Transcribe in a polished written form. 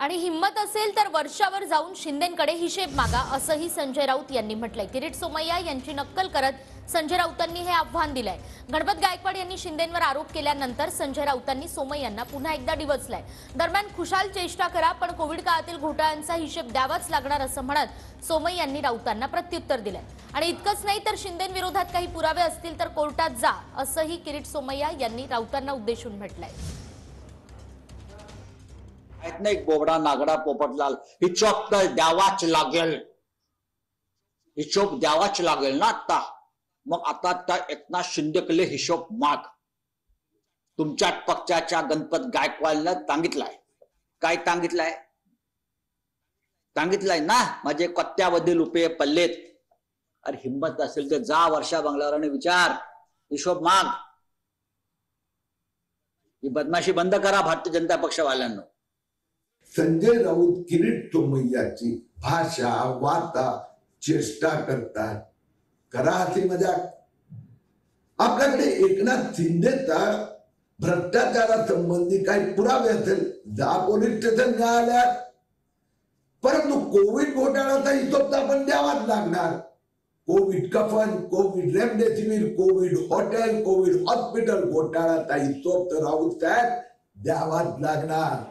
आणि हिम्मत असेल तर वर्षावर जाऊन शिंदेंकडे हिशेब मागा असंही संजय राऊत यांनी म्हटलंय। किरीट सोमय्या यांची नक्कल करत संजय राऊतांनी हे आव्हान दिलंय। गणपत गायकवाड यांनी शिंदेंवर आरोप केल्यानंतर संजय राऊतांनी सोमय्यांना पुन्हा एकदा डिवचलंय। दरम्यान खुशाल चेष्टा करा पण कोविड काळातील घोटाळ्यांचा हिशेब द्यावाच लागणार असं म्हणत सोमय्यांनी राऊतांना प्रत्युत्तर दिलंय। आणि इतकंच नाही तर शिंदेंविरोधात काही पुरावे असतील तर कोर्टात जा असंही किरीट सोमय्या यांनी राऊतांना उद्देशून म्हटलंय। एक बोबडा नागडा पोपटलाल हिशोब तर द्यावाच लागेल, हिशोब द्यावाच लागेल ना। आता त्या एकनाथ शिंदेकडे हिशोब माग। तुमच्या पक्षाच्या गणपत गायकवाडला सांगितलंय, काय सांगितलंय? सांगितलंय ना माझे कत्त्यावधी रुपये पल्लेत। अरे हिम्मत असेल तर जा वर्षा बंगल्यावर आणि विचार, हिशोब माग। ही बदमाशी बंद करा भारतीय जनता पक्षवाल्यांनो। संजय राऊत किरीट सोमय्याची भाषा वार्ता चेष्टा करतात, करा अशी मजाक। आपल्याकडे एकनाथ शिंदेचा भ्रष्टाचारासंबंधी काही पुरावे असेल जा पोलीस स्टेशन न्यायालयात, परंतु कोविड घोटाळ्याचा हिशोब तर आपण द्यावाच लागणार। कोविड कफन, Covid remdesivir, Covid hotel, Covid hospital घोटाळ्याचा हिशोब तर राऊत साहेब द्यावाच लागणार।